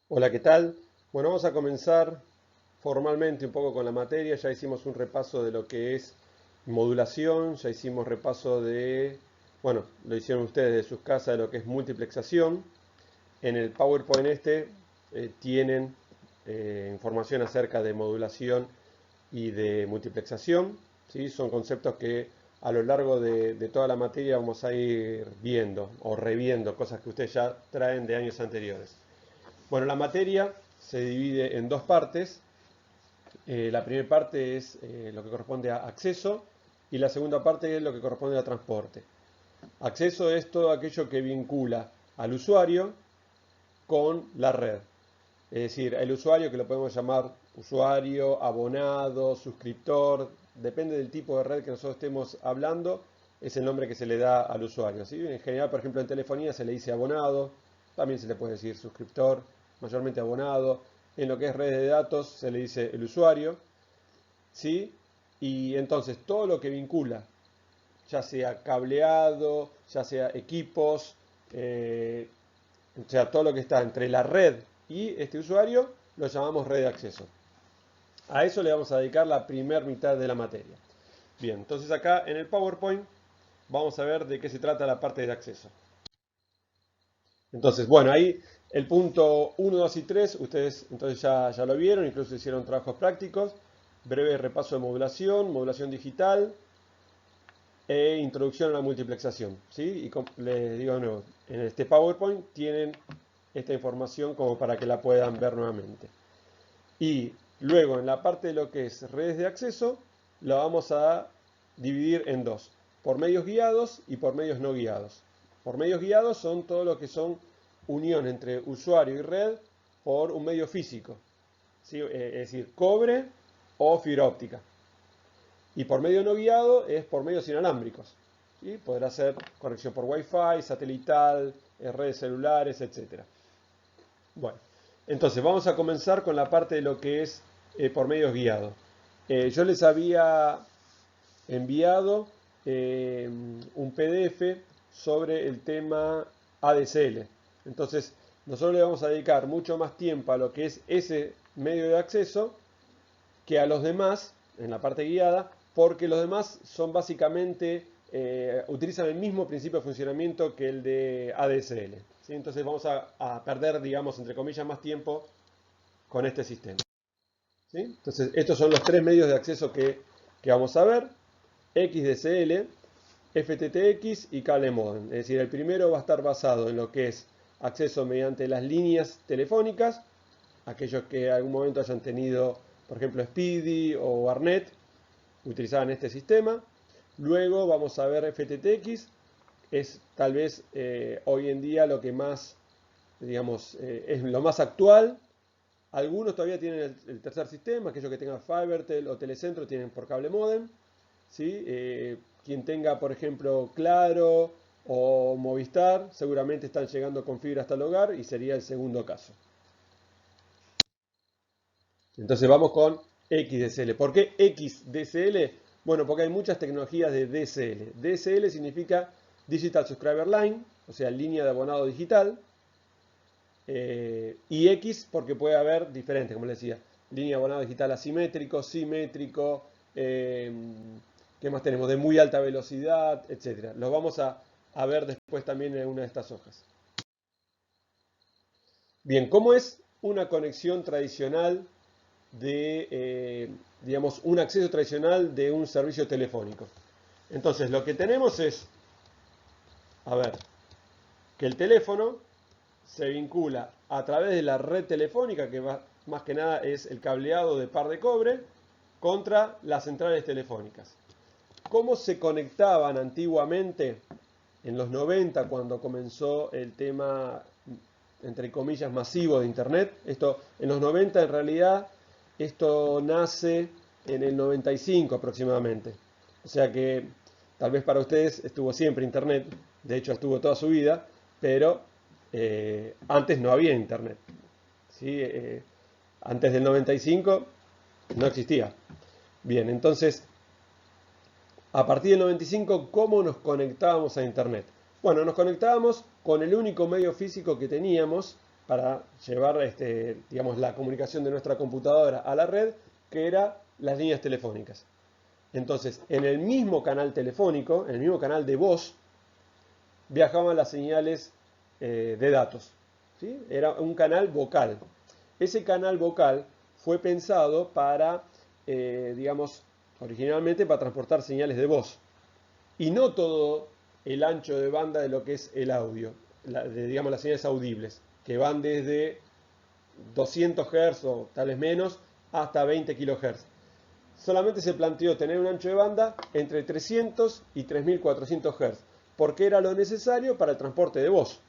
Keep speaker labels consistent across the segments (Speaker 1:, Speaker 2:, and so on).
Speaker 1: Hola, ¿qué tal? Bueno, vamos a comenzar formalmente un poco con la materia. Ya hicimos un repaso de lo que es modulación, ya hicimos repaso de, bueno, lo hicieron ustedes de sus casas, de lo que es multiplexación. En el PowerPoint tienen información acerca de modulación y de multiplexación, ¿sí? Son conceptos que a lo largo de toda la materia vamos a ir viendo o reviendo, cosas que ustedes ya traen de años anteriores. Bueno, la materia se divide en dos partes. La primera parte es lo que corresponde a acceso y la segunda parte es lo que corresponde a transporte. Acceso es todo aquello que vincula al usuario con la red. Es decir, el usuario, que lo podemos llamar usuario, abonado, suscriptor, depende del tipo de red que nosotros estemos hablando, es el nombre que se le da al usuario, ¿sí? En general, por ejemplo, en telefonía se le dice abonado, también se le puede decir suscriptor, mayormente abonado. En lo que es redes de datos se le dice el usuario, ¿sí? Y entonces todo lo que vincula, ya sea cableado, ya sea equipos, eh, o sea, todo lo que está entre la red y este usuario, lo llamamos red de acceso. A eso le vamos a dedicar la primera mitad de la materia. Bien, entonces acá en el PowerPoint vamos a ver de qué se trata la parte de acceso. Entonces, bueno, ahí el punto 1, 2 y 3, ustedes entonces ya lo vieron, incluso hicieron trabajos prácticos. Breve repaso de modulación, modulación digital e introducción a la multiplexación. ¿Sí? Y les digo de nuevo, en este PowerPoint tienen esta información como para que la puedan ver nuevamente. Y luego en la parte de lo que es redes de acceso, la vamos a dividir en dos, por medios guiados y por medios no guiados. Por medios guiados son todo lo que son unión entre usuario y red por un medio físico, ¿sí? Es decir, cobre o fibra óptica. Y por medio no guiado es por medios inalámbricos. ¿Sí? Podrá ser conexión por Wi-Fi, satelital, redes celulares, etcétera. Bueno, entonces vamos a comenzar con la parte de lo que es por medios guiados. Yo les había enviado un PDF sobre el tema ADSL. Entonces, nosotros le vamos a dedicar mucho más tiempo a lo que es ese medio de acceso que a los demás, en la parte guiada, porque los demás son básicamente, utilizan el mismo principio de funcionamiento que el de ADSL. ¿Sí? Entonces vamos a perder, digamos, entre comillas, más tiempo con este sistema. ¿Sí? Entonces, estos son los tres medios de acceso que vamos a ver: XDSL, FTTX y cable modem. Es decir, el primero va a estar basado en lo que es acceso mediante las líneas telefónicas, aquellos que en algún momento hayan tenido, por ejemplo, Speedy o Arnet, utilizaban este sistema. Luego vamos a ver FTTX, es tal vez hoy en día lo que más, digamos, es lo más actual. Algunos todavía tienen el tercer sistema, aquellos que tengan Fibertel o Telecentro tienen por cable modem. ¿Sí? Quien tenga, por ejemplo, Claro o Movistar, seguramente están llegando con fibra hasta el hogar y sería el segundo caso. Entonces vamos con XDSL. ¿Por qué XDSL? Bueno, porque hay muchas tecnologías de DSL. DSL significa Digital Subscriber Line, o sea, línea de abonado digital. Y X porque puede haber diferentes, como les decía, línea de abonado digital asimétrico, simétrico, eh, ¿qué más tenemos? De muy alta velocidad, etcétera. Los vamos a ver después también en una de estas hojas. Bien, ¿cómo es una conexión tradicional digamos, un acceso tradicional de un servicio telefónico? Entonces, lo que tenemos es, a ver, que el teléfono se vincula a través de la red telefónica, que más que nada es el cableado de par de cobre, contra las centrales telefónicas. ¿Cómo se conectaban antiguamente en los 90 cuando comenzó el tema, entre comillas, masivo de Internet? Esto, en los 90 en realidad, esto nace en el 95 aproximadamente. O sea que tal vez para ustedes estuvo siempre Internet, de hecho estuvo toda su vida, pero antes no había Internet. ¿Sí? Antes del 95 no existía. Bien, entonces, a partir del 95, ¿cómo nos conectábamos a Internet? Bueno, nos conectábamos con el único medio físico que teníamos, para llevar digamos, la comunicación de nuestra computadora a la red, que era las líneas telefónicas. Entonces, en el mismo canal telefónico, en el mismo canal de voz, viajaban las señales de datos. ¿Sí? Era un canal vocal. Ese canal vocal fue pensado para, digamos, originalmente para transportar señales de voz. Y no todo el ancho de banda de lo que es el audio, digamos las señales audibles, que van desde 200 Hz o tal vez menos hasta 20 kHz. Solamente se planteó tener un ancho de banda entre 300 y 3400 Hz, porque era lo necesario para el transporte de voz.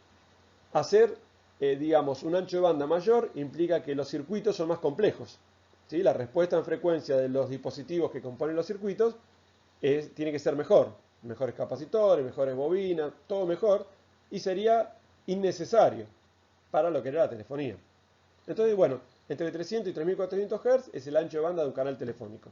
Speaker 1: Hacer, digamos, un ancho de banda mayor implica que los circuitos son más complejos. ¿Sí? La respuesta en frecuencia de los dispositivos que componen los circuitos tiene que ser mejor. Mejores capacitores, mejores bobinas, todo mejor. Y sería innecesario para lo que era la telefonía. Entonces, bueno, entre 300 y 3400 Hz es el ancho de banda de un canal telefónico.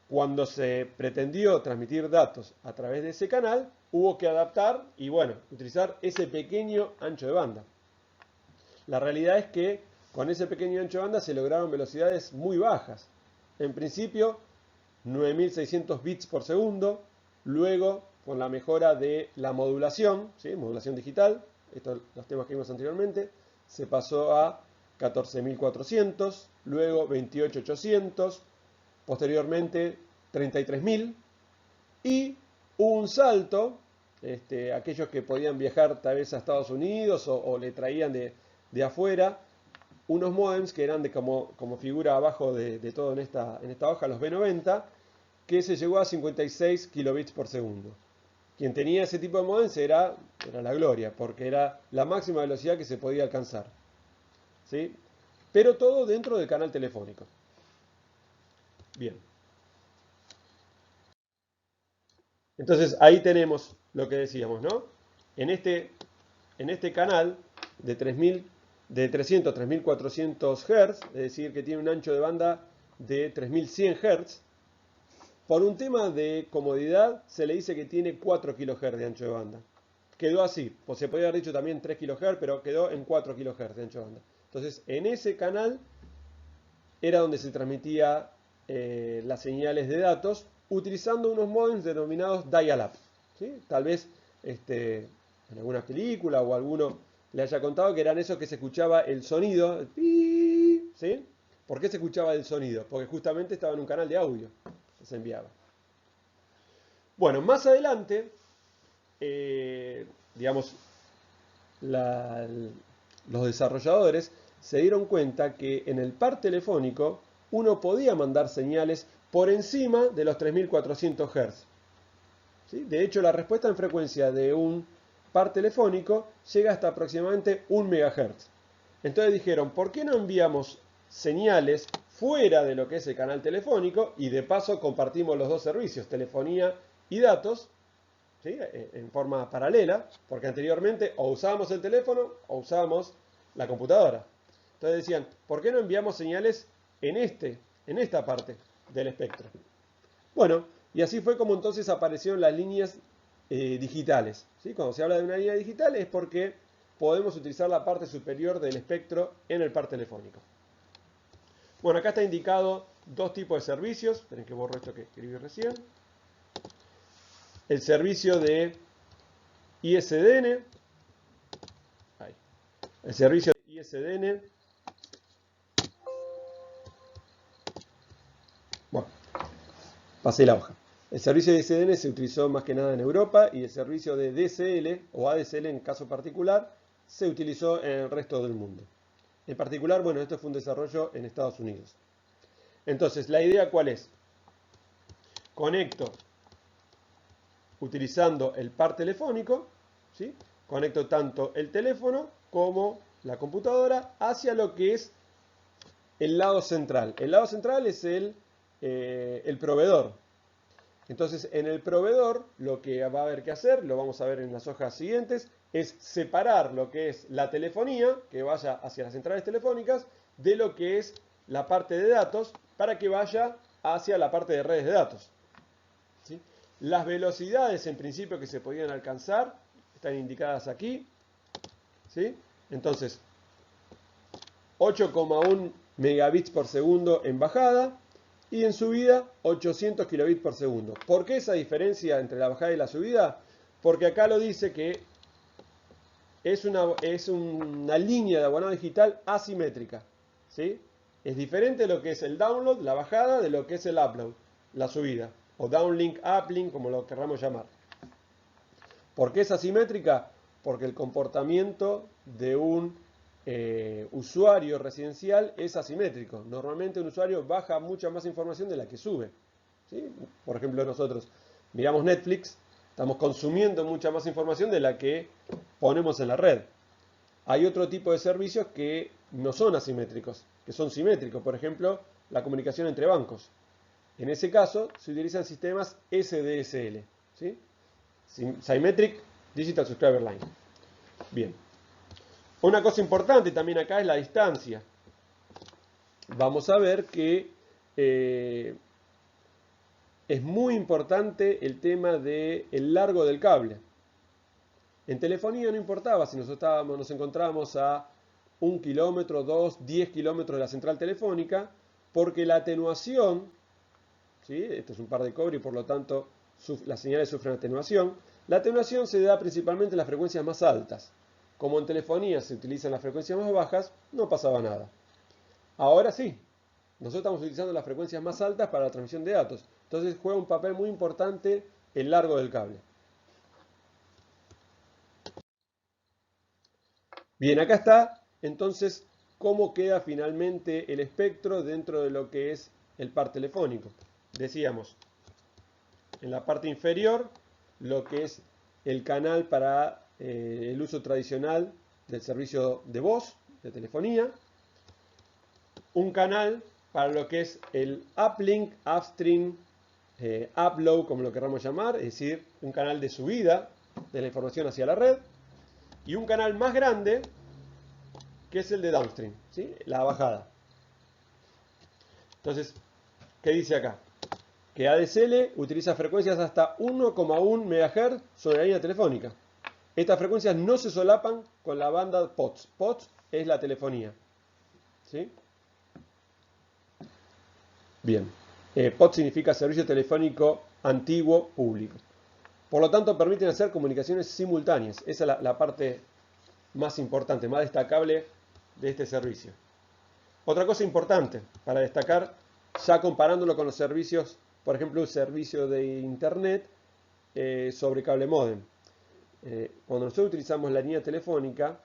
Speaker 1: Cuando se pretendió transmitir datos a través de ese canal, hubo que adaptar y, bueno, utilizar ese pequeño ancho de banda. La realidad es que con ese pequeño ancho de banda se lograron velocidades muy bajas. En principio, 9600 bits por segundo. Luego, con la mejora de la modulación, ¿sí? Modulación digital, estos los temas que vimos anteriormente, se pasó a 14400, luego 28800, posteriormente 33000 y hubo un salto, aquellos que podían viajar tal vez a Estados Unidos o le traían de afuera, unos modems que eran de como figura abajo de todo en esta hoja, los B90, que se llegó a 56 kilobits por segundo. Quien tenía ese tipo de modems era la gloria, porque era la máxima velocidad que se podía alcanzar. ¿Sí? Pero todo dentro del canal telefónico. Bien. Entonces ahí tenemos lo que decíamos, ¿no? En este canal de 3000, de 300 a 3400 Hz, es decir, que tiene un ancho de banda de 3100 Hz, por un tema de comodidad se le dice que tiene 4 kHz de ancho de banda. Quedó así, pues se podría haber dicho también 3 kHz, pero quedó en 4 kHz de ancho de banda. Entonces, en ese canal era donde se transmitía las señales de datos utilizando unos modems denominados dial-up. ¿Sí? Tal vez en alguna película o alguno le haya contado que eran esos que se escuchaba el sonido, el pi, ¿sí? ¿Por qué se escuchaba el sonido? Porque justamente estaba en un canal de audio que se enviaba. Bueno, más adelante, digamos, la, los desarrolladores se dieron cuenta que en el par telefónico uno podía mandar señales por encima de los 3400 Hz. ¿Sí? De hecho, la respuesta en frecuencia de un par telefónico llega hasta aproximadamente 1 MHz. Entonces dijeron, ¿por qué no enviamos señales fuera de lo que es el canal telefónico y de paso compartimos los dos servicios, telefonía y datos? ¿Sí? En forma paralela, porque anteriormente o usábamos el teléfono o usábamos la computadora. Entonces decían, ¿por qué no enviamos señales en esta parte del espectro? Bueno, y así fue como entonces aparecieron las líneas digitales. ¿Sí? Cuando se habla de una línea digital es porque podemos utilizar la parte superior del espectro en el par telefónico. Bueno, acá está indicado dos tipos de servicios. Esperen que borro esto que escribí recién. El servicio de ISDN, ahí. El servicio de ISDN, bueno, pasé la hoja. El servicio de ISDN se utilizó más que nada en Europa y el servicio de DSL o ADSL en caso particular se utilizó en el resto del mundo. En particular, bueno, esto fue un desarrollo en Estados Unidos. Entonces, ¿la idea cuál es? Conecto utilizando el par telefónico, ¿sí? Conecto tanto el teléfono como la computadora hacia lo que es el lado central. El lado central es el proveedor. Entonces, en el proveedor, lo que va a haber que hacer, lo vamos a ver en las hojas siguientes, es separar lo que es la telefonía, que vaya hacia las centrales telefónicas, de lo que es la parte de datos, para que vaya hacia la parte de redes de datos. ¿Sí? Las velocidades en principio que se podían alcanzar están indicadas aquí. ¿Sí? Entonces, 8,1 megabits por segundo en bajada y en subida 800 kilobits por segundo. ¿Por qué esa diferencia entre la bajada y la subida? Porque acá lo dice que es una línea de abonado digital asimétrica, ¿sí? Es diferente de lo que es el download, la bajada, de lo que es el upload, la subida, o downlink, uplink, como lo querramos llamar. ¿Por qué es asimétrica? Porque el comportamiento de un usuario residencial es asimétrico. Normalmente un usuario baja mucha más información de la que sube, ¿sí? Por ejemplo, nosotros miramos Netflix, estamos consumiendo mucha más información de la que ponemos en la red. Hay otro tipo de servicios que no son asimétricos, que son simétricos. Por ejemplo, la comunicación entre bancos. En ese caso, se utilizan sistemas SDSL, ¿sí? Symmetric Digital Subscriber Line. Bien. Una cosa importante también acá es la distancia. Vamos a ver que es muy importante el tema del largo del cable. En telefonía no importaba si nos encontrábamos a 1 kilómetro, 2, 10 kilómetros de la central telefónica, porque la atenuación, ¿sí? Esto es un par de cobre y por lo tanto las señales sufren atenuación. La atenuación se da principalmente en las frecuencias más altas. Como en telefonía se utilizan las frecuencias más bajas, no pasaba nada. Ahora sí, nosotros estamos utilizando las frecuencias más altas para la transmisión de datos. Entonces juega un papel muy importante el largo del cable. Bien, acá está entonces cómo queda finalmente el espectro dentro de lo que es el par telefónico. Decíamos, en la parte inferior, lo que es el canal para el uso tradicional del servicio de voz, de telefonía. Un canal para lo que es el uplink, upstream, upload, como lo queramos llamar, es decir, un canal de subida de la información hacia la red. Y un canal más grande, que es el de downstream, ¿sí? La bajada. Entonces, ¿qué dice acá? Que ADSL utiliza frecuencias hasta 1,1 MHz sobre la línea telefónica. Estas frecuencias no se solapan con la banda POTS. POTS es la telefonía, ¿sí? Bien. POTS significa Servicio Telefónico Antiguo Público. Por lo tanto, permiten hacer comunicaciones simultáneas. Esa es la parte más importante, más destacable de este servicio. Otra cosa importante para destacar, ya comparándolo con los servicios, por ejemplo, un servicio de internet sobre cable módem. Cuando nosotros utilizamos la línea telefónica,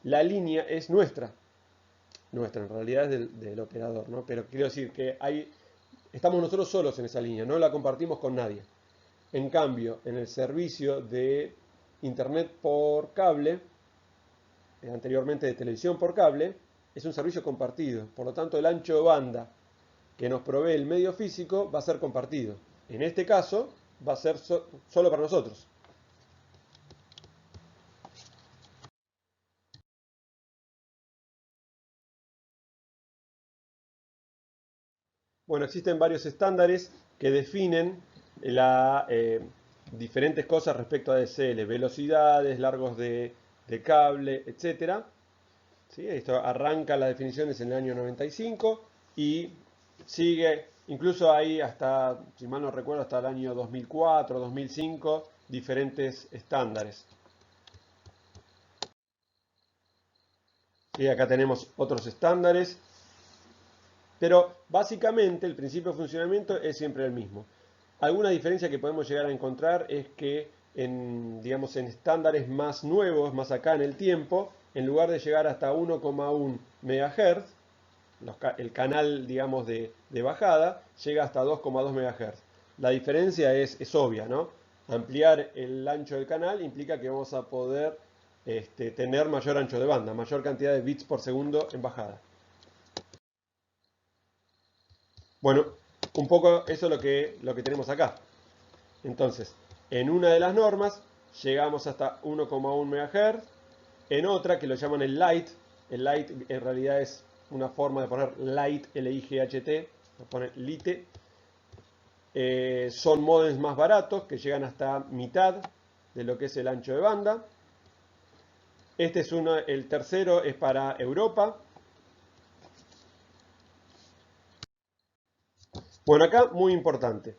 Speaker 1: la línea es nuestra. Nuestra, en realidad es del operador, ¿no? Pero quiero decir que estamos nosotros solos en esa línea, no la compartimos con nadie. En cambio, en el servicio de internet por cable, anteriormente de televisión por cable, es un servicio compartido. Por lo tanto, el ancho de banda que nos provee el medio físico va a ser compartido. En este caso, va a ser solo para nosotros. Bueno, existen varios estándares que definen diferentes cosas respecto a ADSL, velocidades, largos de cable, etc. ¿Sí? Esto arranca las definiciones en el año 95 y sigue, incluso ahí hasta, si mal no recuerdo, hasta el año 2004, 2005, diferentes estándares. Y acá tenemos otros estándares, pero básicamente el principio de funcionamiento es siempre el mismo. Alguna diferencia que podemos llegar a encontrar es que digamos, en estándares más nuevos, más acá en el tiempo, en lugar de llegar hasta 1,1 MHz, el canal, digamos, de bajada, llega hasta 2,2 MHz. La diferencia es obvia, ¿no? Ampliar el ancho del canal implica que vamos a poder tener mayor ancho de banda, mayor cantidad de bits por segundo en bajada. Bueno, un poco eso es lo que tenemos acá. Entonces, en una de las normas llegamos hasta 1,1 MHz, en otra que lo llaman el light en realidad es una forma de poner light, L-I-G-H-T, lo pone lite. Son modems más baratos que llegan hasta mitad de lo que es el ancho de banda. El tercero es para Europa, Bueno, acá muy importante.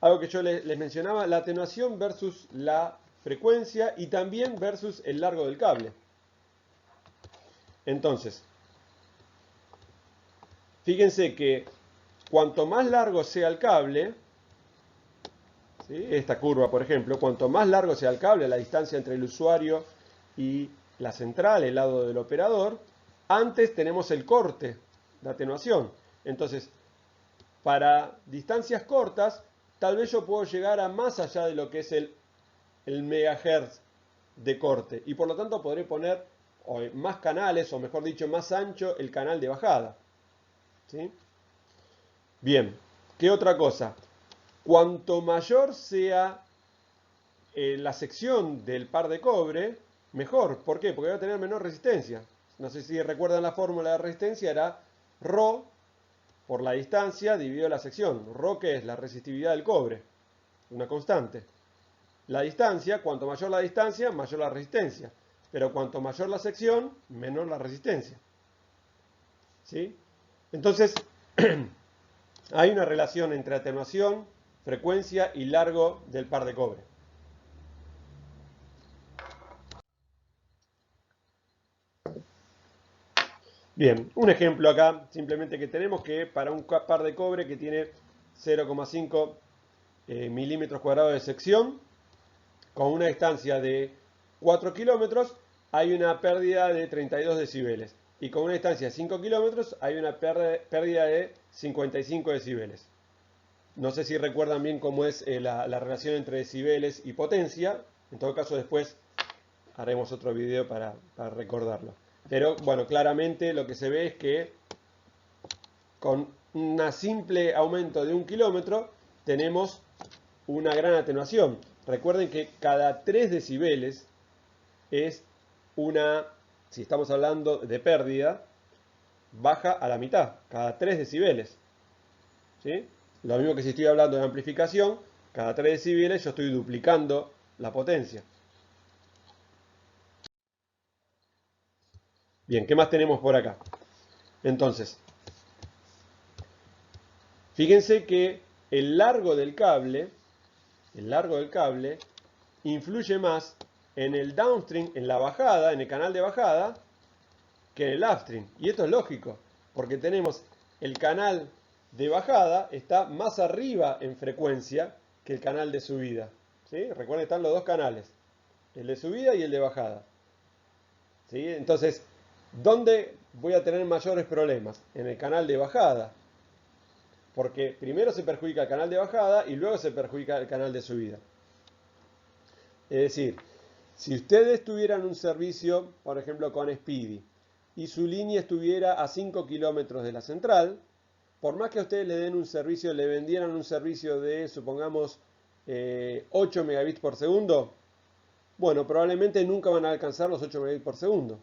Speaker 1: Algo que yo les mencionaba, la atenuación versus la frecuencia y también versus el largo del cable. Entonces, fíjense que cuanto más largo sea el cable, ¿sí? Esta curva, por ejemplo, cuanto más largo sea el cable, la distancia entre el usuario y la central, el lado del operador, antes tenemos el corte de atenuación. Entonces, para distancias cortas, tal vez yo puedo llegar a más allá de lo que es el megahertz de corte. Y por lo tanto podré poner más canales, o mejor dicho, más ancho el canal de bajada. ¿Sí? Bien, ¿qué otra cosa? Cuanto mayor sea la sección del par de cobre, mejor. ¿Por qué? Porque va a tener menor resistencia. No sé si recuerdan la fórmula de resistencia, era ρ por la distancia dividido la sección. Ρ, que es la resistividad del cobre, una constante. La distancia, cuanto mayor la distancia, mayor la resistencia. Pero cuanto mayor la sección, menor la resistencia. ¿Sí? Entonces, hay una relación entre atenuación, frecuencia y largo del par de cobre. Bien, un ejemplo acá, simplemente que tenemos que para un par de cobre que tiene 0,5 milímetros cuadrados de sección, con una distancia de 4 kilómetros, hay una pérdida de 32 decibeles. Y con una distancia de 5 kilómetros, hay una pérdida de 55 decibeles. No sé si recuerdan bien cómo es la relación entre decibeles y potencia. En todo caso, después haremos otro video para recordarlo. Pero bueno, claramente lo que se ve es que con un simple aumento de 1 kilómetro tenemos una gran atenuación. Recuerden que cada 3 decibeles es una, si estamos hablando de pérdida, baja a la mitad, cada 3 decibeles. ¿Sí? Lo mismo que si estoy hablando de amplificación, cada 3 decibeles yo estoy duplicando la potencia. Bien, ¿qué más tenemos por acá? Entonces, fíjense que el largo del cable influye más en el downstream, en la bajada, en el canal de bajada, que en el upstream. Y esto es lógico, porque tenemos el canal de bajada está más arriba en frecuencia que el canal de subida. ¿Sí? Recuerden, están los dos canales, el de subida y el de bajada. ¿Sí? Entonces, ¿dónde voy a tener mayores problemas? En el canal de bajada. Porque primero se perjudica el canal de bajada y luego se perjudica el canal de subida. Es decir, si ustedes tuvieran un servicio, por ejemplo con Speedy, y su línea estuviera a 5 kilómetros de la central, por más que a ustedes le den un servicio, le vendieran un servicio de, supongamos, 8 megabits por segundo, bueno, probablemente nunca van a alcanzar los 8 megabits por segundo,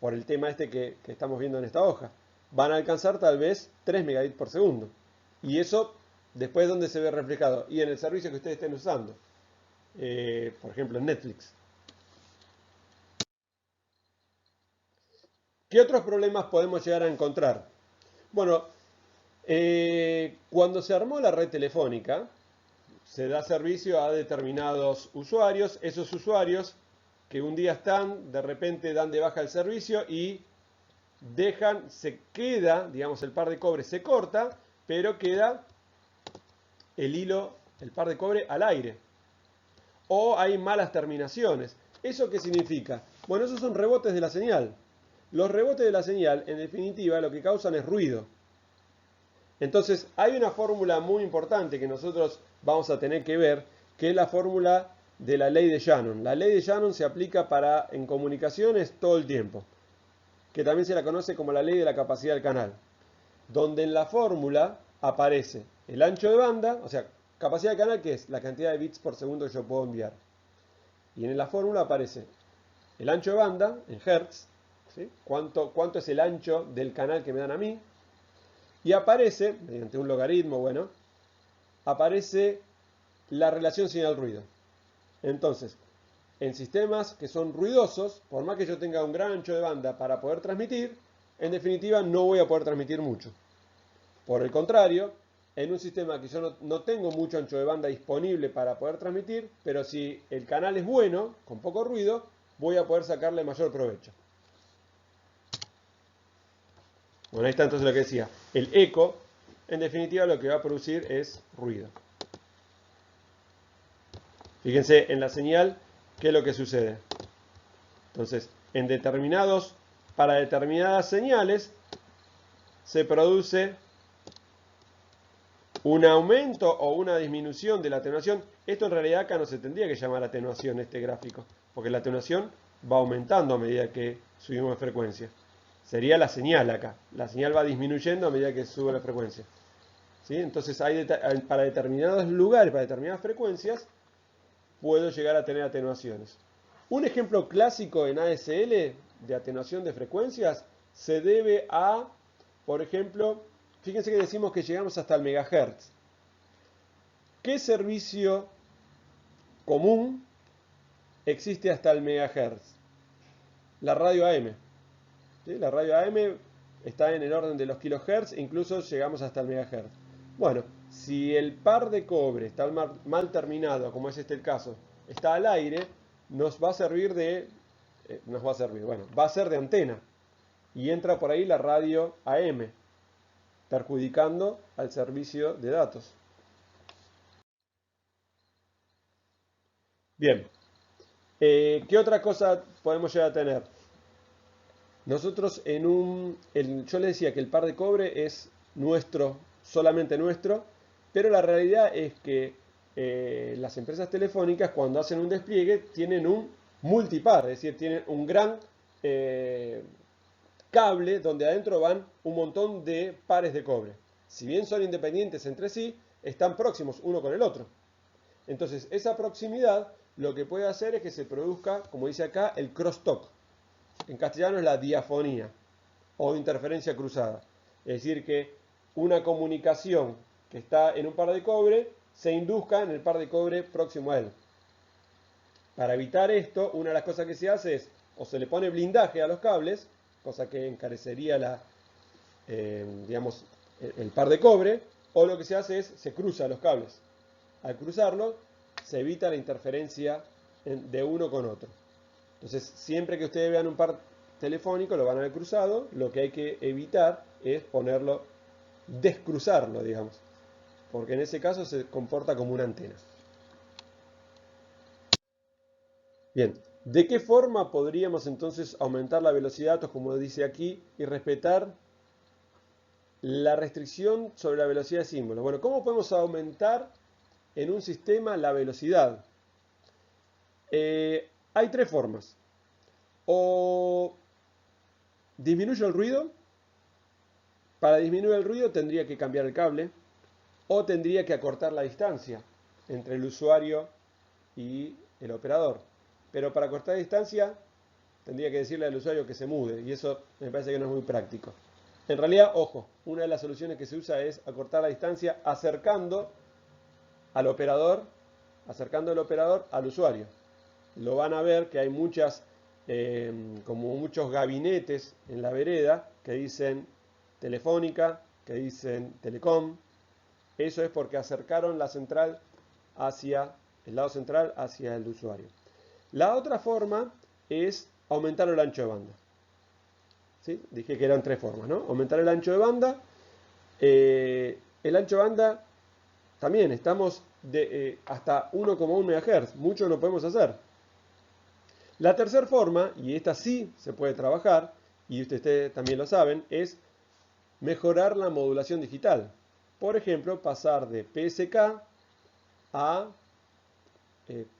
Speaker 1: por el tema este que estamos viendo en esta hoja. Van a alcanzar tal vez 3 megabits por segundo. Y eso, después, ¿dónde se ve reflejado? Y en el servicio que ustedes estén usando. Por ejemplo, en Netflix. ¿Qué otros problemas podemos llegar a encontrar? Bueno, cuando se armó la red telefónica, se da servicio a determinados usuarios. Esos usuarios que un día están, de repente dan de baja el servicio y dejan, se queda, digamos, el par de cobre se corta, pero queda el hilo, el par de cobre al aire. O hay malas terminaciones. ¿Eso qué significa? Bueno, esos son rebotes de la señal. Los rebotes de la señal, en definitiva, lo que causan es ruido. Entonces, hay una fórmula muy importante que nosotros vamos a tener que ver, que es la fórmula de la ley de Shannon. La ley de Shannon se aplica en comunicaciones todo el tiempo, que también se la conoce como la ley de la capacidad del canal, donde en la fórmula aparece el ancho de banda, o sea, capacidad de canal, que es la cantidad de bits por segundo que yo puedo enviar. Y en la fórmula aparece el ancho de banda en hertz, ¿sí? ¿Cuánto es el ancho del canal que me dan a mí? Y aparece, mediante un logaritmo, bueno, aparece la relación señal-ruido. Entonces, en sistemas que son ruidosos, por más que yo tenga un gran ancho de banda para poder transmitir, en definitiva no voy a poder transmitir mucho. Por el contrario, en un sistema que yo no tengo mucho ancho de banda disponible para poder transmitir, pero si el canal es bueno, con poco ruido, voy a poder sacarle mayor provecho. Bueno, ahí está entonces lo que decía. El eco, en definitiva, lo que va a producir es ruido. Fíjense en la señal, ¿qué es lo que sucede? Entonces, para determinadas señales, se produce un aumento o una disminución de la atenuación. Esto en realidad acá no se tendría que llamar atenuación este gráfico, porque la atenuación va aumentando a medida que subimos de frecuencia. Sería la señal acá. La señal va disminuyendo a medida que sube la frecuencia. ¿Sí? Entonces para determinados lugares, para determinadas frecuencias, puedo llegar a tener atenuaciones. Un ejemplo clásico en ASL de atenuación de frecuencias se debe a, por ejemplo, fíjense que decimos que llegamos hasta el megahertz. ¿Qué servicio común existe hasta el megahertz? La radio AM. ¿Sí? La radio AM está en el orden de los kilohertz e incluso llegamos hasta el megahertz. Bueno, si el par de cobre está mal terminado, como es este el caso, está al aire, nos va a servir va a ser de antena. Y entra por ahí la radio AM, perjudicando al servicio de datos. Bien, ¿qué otra cosa podemos llegar a tener? Nosotros yo les decía que el par de cobre es nuestro, solamente nuestro, pero la realidad es que las empresas telefónicas cuando hacen un despliegue tienen un multipar, es decir, tienen un gran cable donde adentro van un montón de pares de cobre. Si bien son independientes entre sí, están próximos uno con el otro. Entonces, esa proximidad lo que puede hacer es que se produzca, como dice acá, el crosstalk. En castellano es la diafonía o interferencia cruzada. Es decir, que una comunicación que está en un par de cobre se induzca en el par de cobre próximo a él. Para evitar esto, una de las cosas que se hace es o se le pone blindaje a los cables, cosa que encarecería el par de cobre, o lo que se hace es se cruza los cables. Al cruzarlo, se evita la interferencia de uno con otro. Entonces, siempre que ustedes vean un par telefónico, lo van a ver cruzado, lo que hay que evitar es descruzarlo, digamos, porque en ese caso se comporta como una antena. Bien, ¿de qué forma podríamos entonces aumentar la velocidad de datos, como dice aquí, y respetar la restricción sobre la velocidad de símbolos? Bueno, ¿cómo podemos aumentar en un sistema la velocidad? Hay tres formas. O disminuyo el ruido. Para disminuir el ruido tendría que cambiar el cable o tendría que acortar la distancia entre el usuario y el operador. Pero para acortar la distancia tendría que decirle al usuario que se mude y eso me parece que no es muy práctico. En realidad, ojo, una de las soluciones que se usa es acortar la distancia acercando al operador al usuario. Lo van a ver que hay como muchos gabinetes en la vereda que dicen Telefónica, que dicen Telecom. Eso es porque acercaron la central el lado central hacia el usuario. La otra forma es aumentar el ancho de banda. ¿Sí? Dije que eran tres formas, ¿no? Aumentar el ancho de banda. El ancho de banda también estamos hasta 1,1 MHz. Mucho no podemos hacer. La tercera forma, y esta sí se puede trabajar, y ustedes también lo saben, es mejorar la modulación digital. Por ejemplo, pasar de PSK a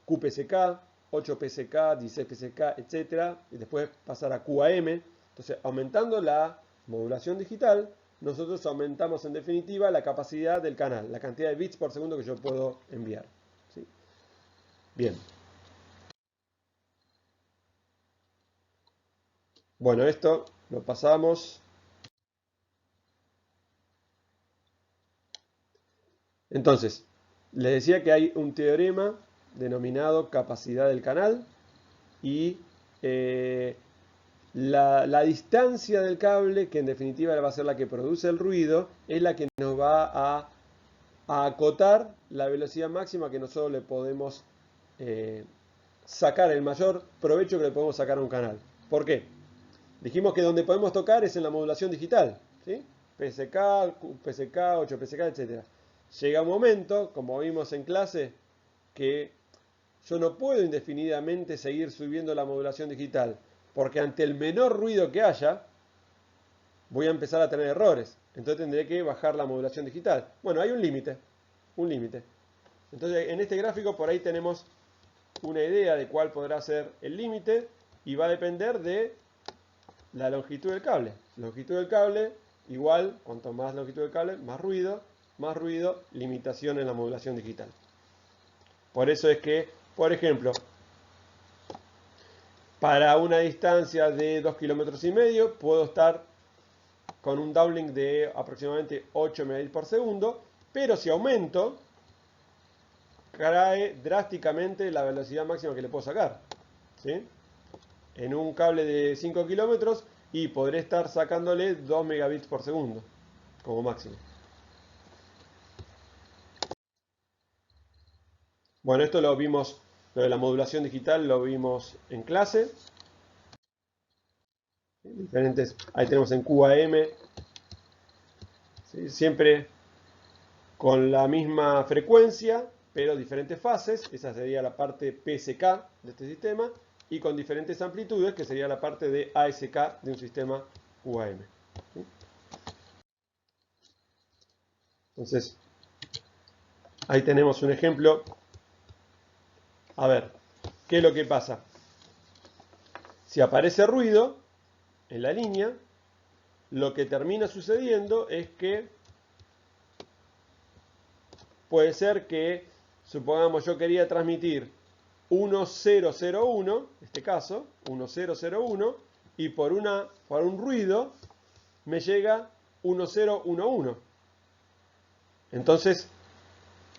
Speaker 1: QPSK, 8PSK, 16PSK, etc. Y después pasar a QAM. Entonces, aumentando la modulación digital, nosotros aumentamos en definitiva la capacidad del canal, la cantidad de bits por segundo que yo puedo enviar. ¿Sí? Bien. Bueno, esto lo pasamos. Entonces, les decía que hay un teorema denominado capacidad del canal y la distancia del cable, que en definitiva va a ser la que produce el ruido, es la que nos va a a acotar la velocidad máxima que nosotros le podemos sacar, el mayor provecho que le podemos sacar a un canal. ¿Por qué? Dijimos que donde podemos tocar es en la modulación digital, ¿sí? PSK, PSK, 8 PSK, etc. Llega un momento, como vimos en clase, que yo no puedo indefinidamente seguir subiendo la modulación digital, porque ante el menor ruido que haya, voy a empezar a tener errores. Entonces tendré que bajar la modulación digital. Bueno, hay un límite, un límite. Entonces en este gráfico por ahí tenemos una idea de cuál podrá ser el límite y va a depender de la longitud del cable. Longitud del cable igual, cuanto más longitud del cable, más ruido, limitación en la modulación digital. Por eso es que, por ejemplo, para una distancia de 2,5 km puedo estar con un downlink de aproximadamente 8 Mbps por segundo, pero si aumento, cae drásticamente la velocidad máxima que le puedo sacar, ¿sí? En un cable de 5 kilómetros y podré estar sacándole 2 megabits por segundo como máximo. Bueno, esto lo vimos, lo de la modulación digital lo vimos en clase. Diferentes, ahí tenemos en QAM, ¿sí? Siempre con la misma frecuencia, pero diferentes fases. Esa sería la parte PSK de este sistema. Y con diferentes amplitudes, que sería la parte de ASK de un sistema QAM. ¿Sí? Entonces, ahí tenemos un ejemplo. A ver, ¿qué es lo que pasa? Si aparece ruido en la línea, lo que termina sucediendo es que puede ser que, supongamos, yo quería transmitir 1001, en este caso, 1001, y por un ruido me llega 1011. Entonces,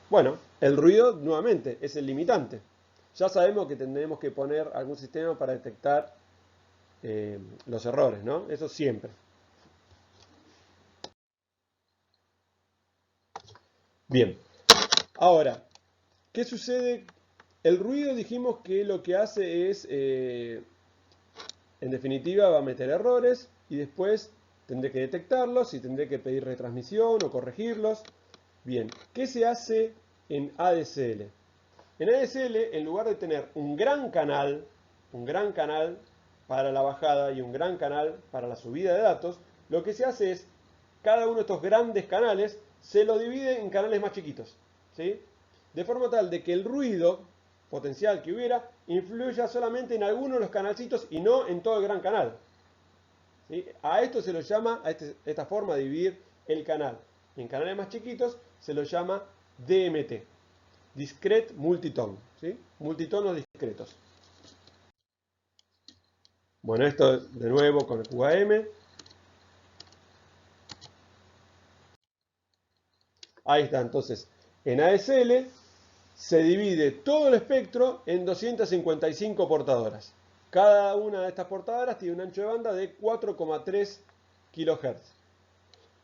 Speaker 1: bueno, el ruido nuevamente es el limitante. Ya sabemos que tendremos que poner algún sistema para detectar los errores, ¿no? Eso siempre. Bien, ahora, ¿qué sucede? El ruido dijimos que lo que hace es, en definitiva, va a meter errores y después tendré que detectarlos y tendré que pedir retransmisión o corregirlos. Bien, ¿qué se hace en ADSL? En ADSL, en lugar de tener un gran canal para la bajada y un gran canal para la subida de datos, lo que se hace es, cada uno de estos grandes canales se lo divide en canales más chiquitos, ¿sí? De forma tal de que el ruido potencial que hubiera influya solamente en algunos de los canalcitos y no en todo el gran canal, ¿sí? A esto se lo llama, esta forma de dividir el canal en canales más chiquitos, se lo llama DMT. Discrete multitone, ¿sí? Multitonos discretos. Bueno, esto de nuevo con el QAM. Ahí está, entonces, en ASL se divide todo el espectro en 255 portadoras. Cada una de estas portadoras tiene un ancho de banda de 4,3 kHz.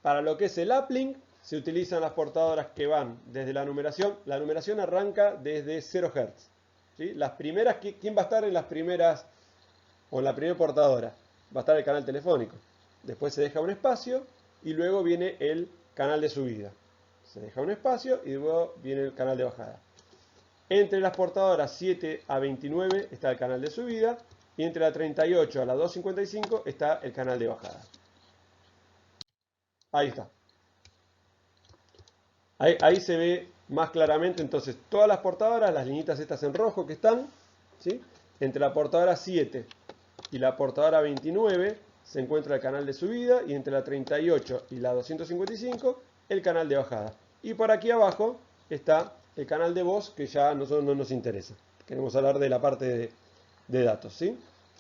Speaker 1: Para lo que es el uplink, se utilizan las portadoras que van desde la numeración. La numeración arranca desde 0 Hz. ¿Sí? Las primeras, ¿quién va a estar en las primeras o en la primera portadora? Va a estar el canal telefónico. Después se deja un espacio y luego viene el canal de subida. Se deja un espacio y luego viene el canal de bajada. Entre las portadoras 7 a 29 está el canal de subida y entre la 38 a la 255 está el canal de bajada. Ahí está. Ahí se ve más claramente entonces todas las portadoras, las linitas estas en rojo que están, ¿sí? Entre la portadora 7 y la portadora 29 se encuentra el canal de subida y entre la 38 y la 255 el canal de bajada. Y por aquí abajo está el canal de voz que ya a nosotros no nos interesa. Queremos hablar de la parte de datos, ¿sí?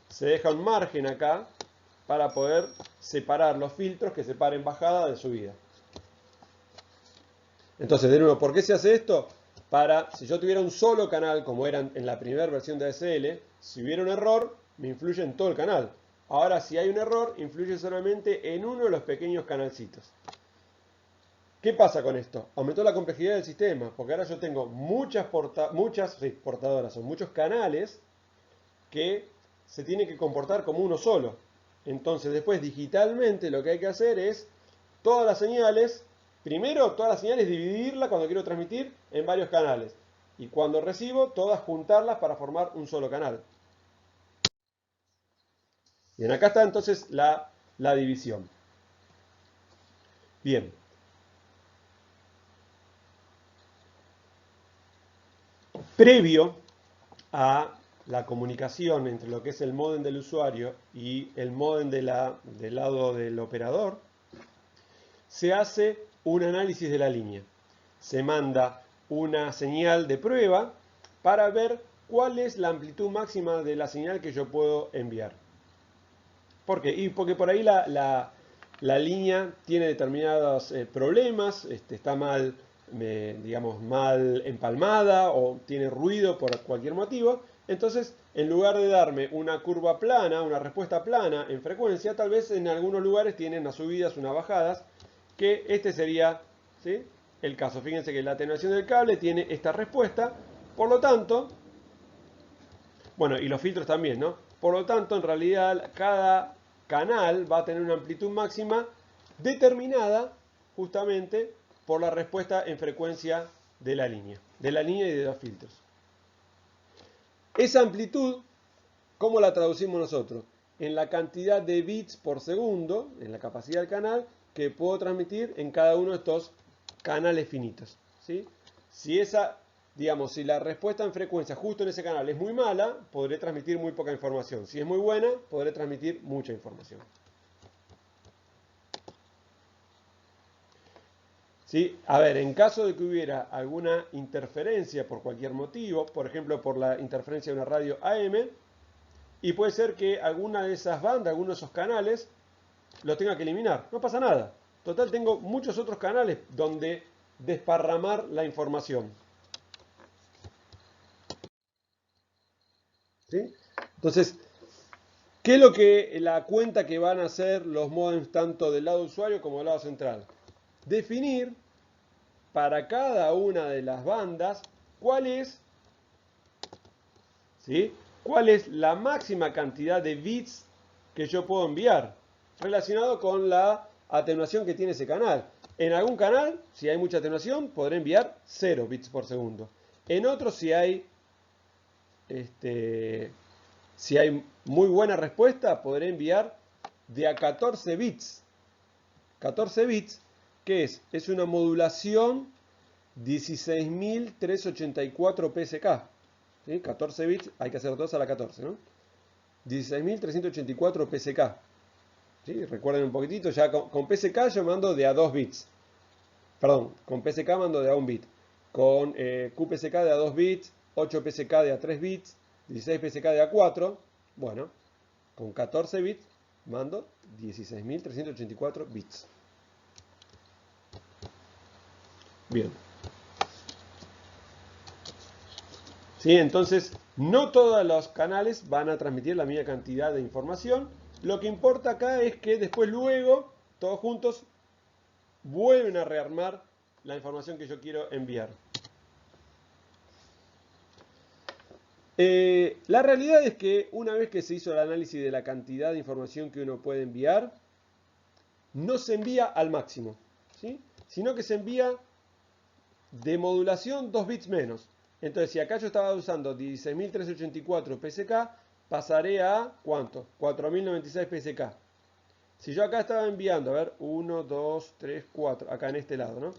Speaker 1: Se deja un margen acá para poder separar los filtros que separen bajada de subida. Entonces, de nuevo, ¿por qué se hace esto? Para, si yo tuviera un solo canal, como era en la primera versión de ADSL, si hubiera un error, me influye en todo el canal. Ahora, si hay un error, influye solamente en uno de los pequeños canalcitos. ¿Qué pasa con esto? Aumentó la complejidad del sistema, porque ahora yo tengo muchas portadoras o muchos canales que se tienen que comportar como uno solo. Entonces después digitalmente lo que hay que hacer es todas las señales, primero todas las señales dividirlas cuando quiero transmitir en varios canales. Y cuando recibo, todas juntarlas para formar un solo canal. Bien, acá está entonces la división. Bien. Previo a la comunicación entre lo que es el módem del usuario y el módem del lado del operador, se hace un análisis de la línea. Se manda una señal de prueba para ver cuál es la amplitud máxima de la señal que yo puedo enviar. ¿Por qué? Y porque por ahí la línea tiene determinados problemas, está mal, digamos, mal empalmada o tiene ruido por cualquier motivo. Entonces, en lugar de darme una curva plana, una respuesta plana en frecuencia, tal vez en algunos lugares tienen unas subidas, unas bajadas, que este sería, ¿sí?, el caso. Fíjense que la atenuación del cable tiene esta respuesta, por lo tanto, bueno, y los filtros también, ¿no? Por lo tanto, en realidad, cada canal va a tener una amplitud máxima determinada justamente por la respuesta en frecuencia de la línea y de los filtros. Esa amplitud, ¿cómo la traducimos nosotros? En la cantidad de bits por segundo, en la capacidad del canal, que puedo transmitir en cada uno de estos canales finitos, ¿sí? Si la respuesta en frecuencia justo en ese canal es muy mala, podré transmitir muy poca información. Si es muy buena, podré transmitir mucha información. ¿Sí? A ver, en caso de que hubiera alguna interferencia por cualquier motivo, por ejemplo por la interferencia de una radio AM, y puede ser que alguna de esas bandas, alguno de esos canales, los tenga que eliminar. No pasa nada. Total, tengo muchos otros canales donde desparramar la información. ¿Sí? Entonces, ¿qué es lo que la cuenta que van a hacer los modems tanto del lado usuario como del lado central? Definir para cada una de las bandas cuál es, ¿sí?, cuál es la máxima cantidad de bits que yo puedo enviar relacionado con la atenuación que tiene ese canal. En algún canal, si hay mucha atenuación, podré enviar 0 bits por segundo. En otros, si hay muy buena respuesta, podré enviar de a 14 bits. 14 bits, ¿qué es? Es una modulación 16.384 PSK. ¿Sí? 14 bits, hay que hacer 2 a la 14, ¿no? 16.384 PSK. ¿Sí? Recuerden un poquitito, ya con PSK yo mando de a 2 bits. Perdón, con PSK mando de a 1 bit. Con QPSK de a 2 bits, 8 PSK de a 3 bits, 16 PSK de a 4. Bueno, con 14 bits mando 16.384 bits. Bien. ¿Sí? Entonces, no todos los canales van a transmitir la misma cantidad de información. Lo que importa acá es que después luego, todos juntos, vuelven a rearmar la información que yo quiero enviar. La realidad es que una vez que se hizo el análisis de la cantidad de información que uno puede enviar, no se envía al máximo, ¿sí?, sino que se envía de modulación 2 bits menos. Entonces, si acá yo estaba usando 16.384 PSK, pasaré a ¿cuánto? 4.096 PSK. Si yo acá estaba enviando, a ver, 1, 2, 3, 4, acá en este lado, ¿no?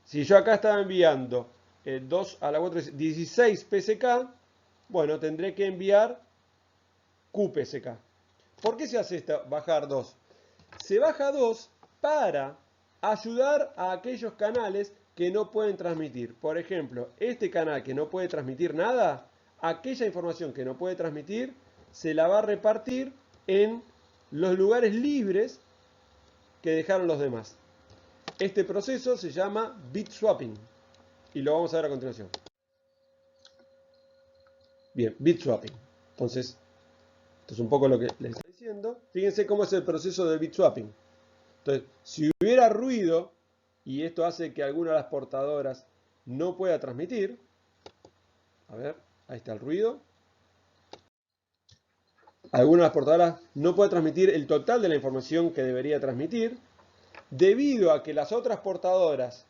Speaker 1: Si yo acá estaba enviando 2 a la 4, 16 PSK, bueno, tendré que enviar QPSK. ¿Por qué se hace esto? Bajar 2. Se baja 2 para ayudar a aquellos canales que no pueden transmitir. Por ejemplo, este canal que no puede transmitir nada, aquella información que no puede transmitir, se la va a repartir en los lugares libres que dejaron los demás. Este proceso se llama bit swapping y lo vamos a ver a continuación. Bien, bit swapping. Entonces, esto es un poco lo que les estoy diciendo. Fíjense cómo es el proceso de bit swapping. Entonces, si hubiera ruido, y esto hace que alguna de las portadoras no pueda transmitir, a ver, ahí está el ruido, alguna de las portadoras no puede transmitir el total de la información que debería transmitir, debido a que las otras portadoras,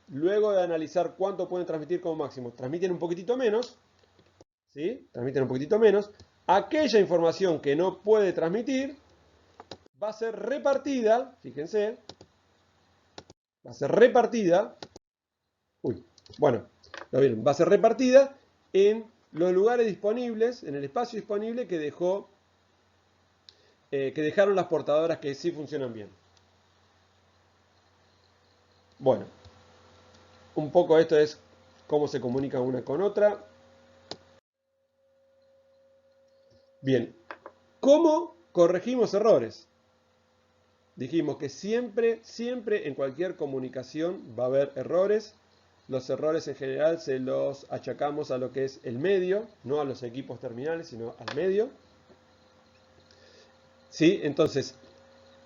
Speaker 1: luego de analizar cuánto pueden transmitir como máximo, transmiten un poquitito menos, ¿sí? Transmiten un poquitito menos, aquella información que no puede transmitir va a ser repartida, fíjense, va a ser repartida, bueno, lo vieron, va a ser repartida en los lugares disponibles, en el espacio disponible que dejaron las portadoras que sí funcionan bien. Bueno, un poco esto es cómo se comunican una con otra. Bien, ¿cómo corregimos errores? Dijimos que siempre en cualquier comunicación va a haber errores. Los errores en general se los achacamos a lo que es el medio, no a los equipos terminales, sino al medio. ¿Sí? Entonces,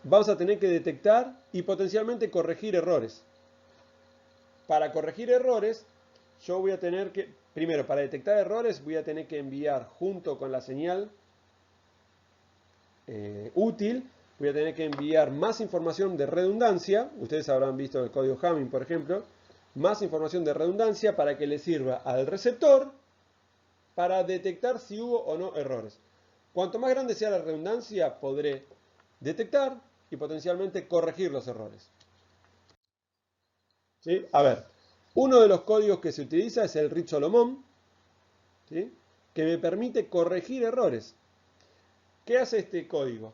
Speaker 1: vamos a tener que detectar y potencialmente corregir errores. Para corregir errores, yo voy a tener que, primero, para detectar errores, voy a tener que enviar junto con la señal útil, voy a tener que enviar más información de redundancia. Ustedes habrán visto el código Hamming, por ejemplo. Más información de redundancia para que le sirva al receptor para detectar si hubo o no errores. Cuanto más grande sea la redundancia, podré detectar y potencialmente corregir los errores. ¿Sí? A ver, uno de los códigos que se utiliza es el Reed Solomon, ¿sí? Que me permite corregir errores. ¿Qué hace este código?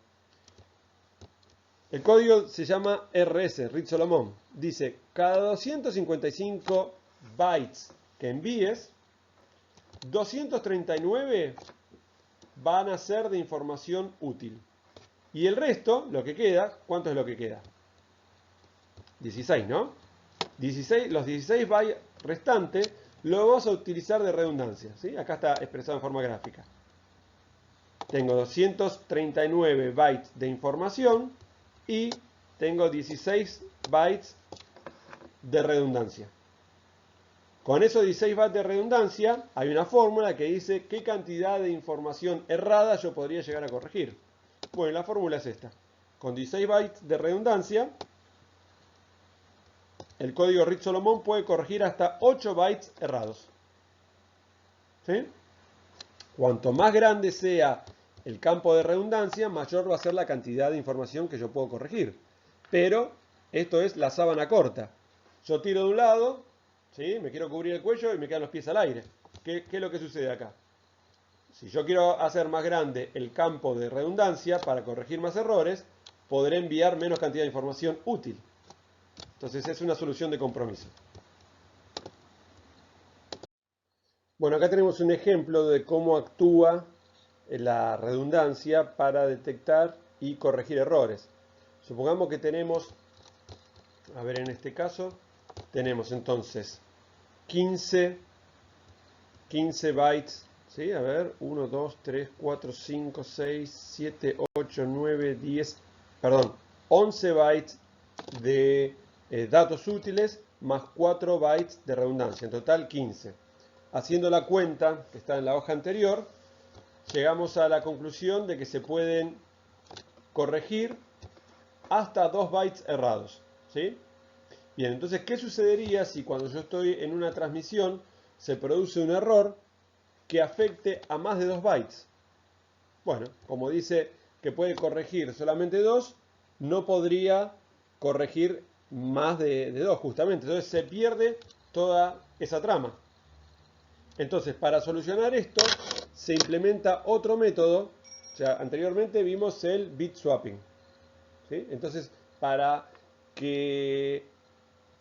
Speaker 1: El código se llama RS, Reed Solomon. Dice, cada 255 bytes que envíes, 239 van a ser de información útil. Y el resto, lo que queda, ¿cuánto es lo que queda? 16, ¿no? 16, los 16 bytes restantes lo vamos a utilizar de redundancia, ¿sí? Acá está expresado en forma gráfica. Tengo 239 bytes de información y tengo 16 bytes de redundancia. Con esos 16 bytes de redundancia hay una fórmula que dice qué cantidad de información errada yo podría llegar a corregir. Bueno, la fórmula es esta. Con 16 bytes de redundancia, el código Reed Solomon puede corregir hasta 8 bytes errados. ¿Sí? Cuanto más grande sea el campo de redundancia, mayor va a ser la cantidad de información que yo puedo corregir. Pero esto es la sábana corta. Yo tiro de un lado, ¿sí? Me quiero cubrir el cuello y me quedan los pies al aire. ¿Qué es lo que sucede acá? Si yo quiero hacer más grande el campo de redundancia para corregir más errores, podré enviar menos cantidad de información útil. Entonces es una solución de compromiso. Bueno, acá tenemos un ejemplo de cómo actúa la redundancia para detectar y corregir errores. Supongamos que tenemos, a ver, en este caso, tenemos entonces 15 bytes, ¿sí? A ver, 1, 2, 3, 4, 5, 6, 7, 8, 9, 10, perdón, 11 bytes de datos útiles más 4 bytes de redundancia, en total 15. Haciendo la cuenta que está en la hoja anterior, llegamos a la conclusión de que se pueden corregir hasta 2 bytes errados, ¿sí? Bien, entonces, ¿qué sucedería si cuando yo estoy en una transmisión se produce un error que afecte a más de 2 bytes? Bueno, como dice que puede corregir solamente 2, no podría corregir más de 2, justamente. Entonces se pierde toda esa trama. Entonces, para solucionar esto, se implementa otro método. O sea, anteriormente vimos el bit swapping, ¿sí? Entonces, para que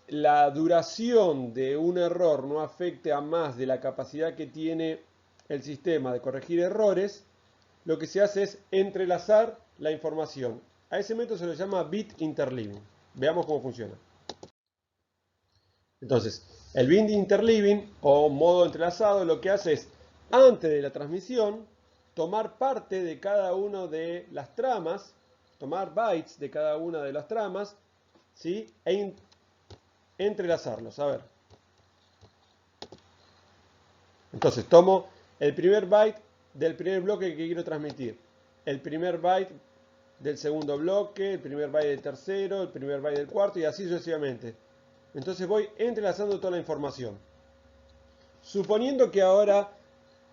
Speaker 1: la duración de un error no afecte a más de la capacidad que tiene el sistema de corregir errores, lo que se hace es entrelazar la información. A ese método se le llama bit interleaving. Veamos cómo funciona. Entonces, el bit interleaving o modo entrelazado lo que hace es, antes de la transmisión, tomar parte de cada una de las tramas tomar bytes de cada una de las tramas, ¿sí? E entrelazarlos. A ver. Entonces tomo el primer byte del primer bloque que quiero transmitir, el primer byte del segundo bloque, el primer byte del tercero, el primer byte del cuarto y así sucesivamente. Entonces voy entrelazando toda la información. Suponiendo que ahora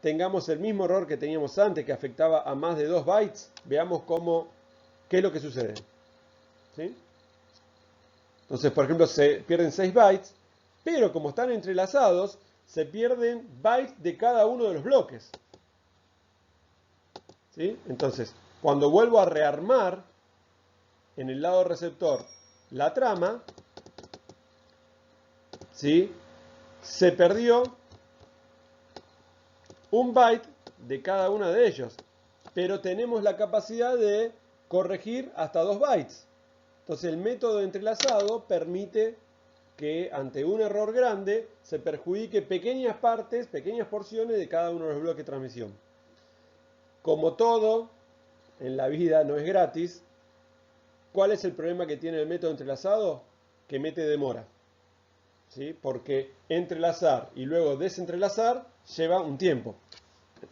Speaker 1: tengamos el mismo error que teníamos antes, que afectaba a más de 2 bytes, veamos qué es lo que sucede. ¿Sí? Entonces, por ejemplo, se pierden 6 bytes, pero como están entrelazados, se pierden bytes de cada uno de los bloques. ¿Sí? Entonces, cuando vuelvo a rearmar en el lado receptor la trama, ¿sí? Se perdió un byte de cada uno de ellos, pero tenemos la capacidad de corregir hasta 2 bytes. Entonces el método entrelazado permite que ante un error grande se perjudique pequeñas partes, pequeñas porciones de cada uno de los bloques de transmisión. Como todo en la vida no es gratis, ¿cuál es el problema que tiene el método entrelazado? Que mete demora. ¿Sí? Porque entrelazar y luego desentrelazar lleva un tiempo.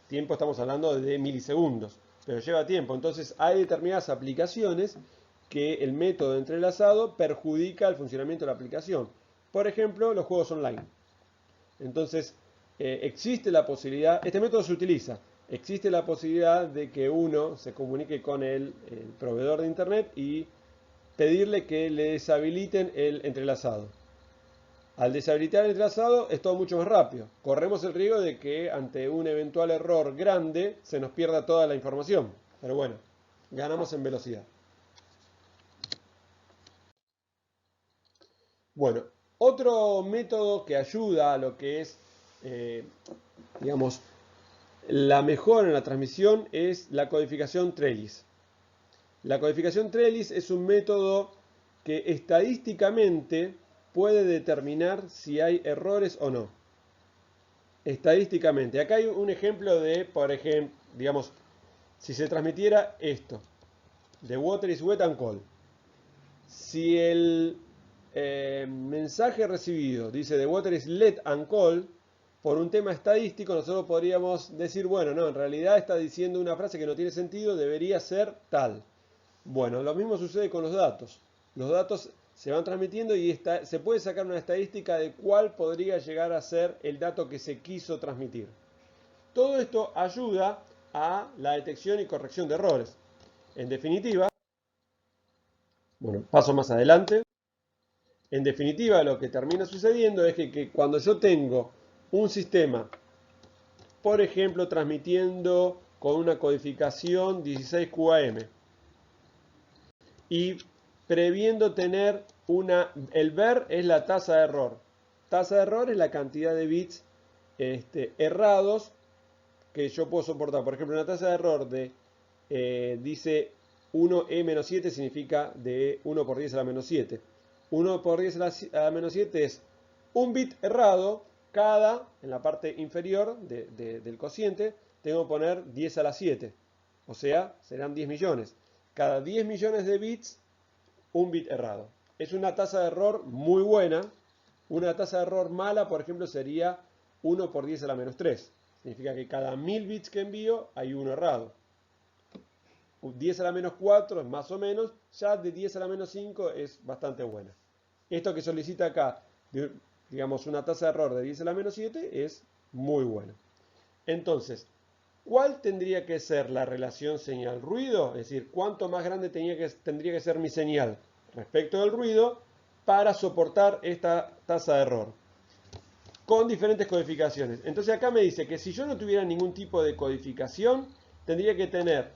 Speaker 1: Tiempo estamos hablando de milisegundos, pero lleva tiempo. Entonces hay determinadas aplicaciones que el método entrelazado perjudica el funcionamiento de la aplicación. Por ejemplo, los juegos online. Entonces, existe la posibilidad, este método se utiliza, existe la posibilidad de que uno se comunique con el proveedor de internet y pedirle que le deshabiliten el entrelazado. Al deshabilitar el entrelazado es todo mucho más rápido. Corremos el riesgo de que ante un eventual error grande se nos pierda toda la información. Pero bueno, ganamos en velocidad. Bueno, otro método que ayuda a lo que es, digamos, la mejora en la transmisión es la codificación Trellis. La codificación Trellis es un método que estadísticamente puede determinar si hay errores o no. Estadísticamente. Acá hay un ejemplo de, por ejemplo, digamos, si se transmitiera esto, The water is wet and cold. Si el mensaje recibido dice The water is wet and cold, por un tema estadístico nosotros podríamos decir, bueno, no, en realidad está diciendo una frase que no tiene sentido, debería ser tal. Bueno, lo mismo sucede con los datos. Los datos se van transmitiendo y se puede sacar una estadística de cuál podría llegar a ser el dato que se quiso transmitir. Todo esto ayuda a la detección y corrección de errores. En definitiva, bueno, paso más adelante. En definitiva, lo que termina sucediendo es que cuando yo tengo un sistema, por ejemplo, transmitiendo con una codificación 16 QAM y previendo tener el ver es la tasa de error. Tasa de error es la cantidad de bits errados que yo puedo soportar. Por ejemplo, una tasa de error dice 1e-7 significa de 1 por 10 a la menos 7. 1 por 10 a la menos 7 es un bit errado en la parte inferior del cociente, tengo que poner 10 a la 7. O sea, serán 10 millones. Cada 10 millones de bits, un bit errado. Es una tasa de error muy buena. Una tasa de error mala, por ejemplo, sería 1 por 10 a la menos 3. Significa que cada 1000 bits que envío hay uno errado. 10 a la menos 4 es más o menos. Ya de 10 a la menos 5 es bastante buena. Esto que solicita acá, digamos, una tasa de error de 10 a la menos 7 es muy buena. Entonces, ¿cuál tendría que ser la relación señal-ruido? Es decir, ¿cuánto más grande tendría que ser mi señal respecto del ruido para soportar esta tasa de error? Con diferentes codificaciones. Entonces acá me dice que si yo no tuviera ningún tipo de codificación, tendría que tener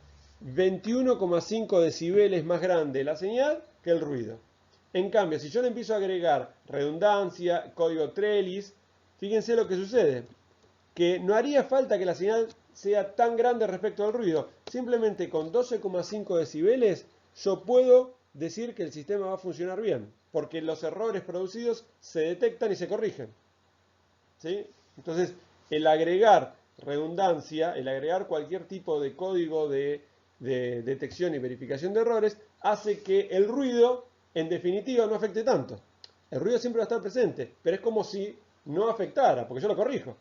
Speaker 1: 21,5 decibeles más grande la señal que el ruido. En cambio, si yo le empiezo a agregar redundancia, código Trellis, fíjense lo que sucede. Que no haría falta que la señal sea tan grande respecto al ruido. Simplemente con 12,5 decibeles yo puedo decir que el sistema va a funcionar bien. Porque los errores producidos se detectan y se corrigen. ¿Sí? Entonces, el agregar redundancia, el agregar cualquier tipo de código de detección y verificación de errores, hace que el ruido, en definitiva, no afecte tanto. El ruido siempre va a estar presente, pero es como si no afectara, porque yo lo corrijo.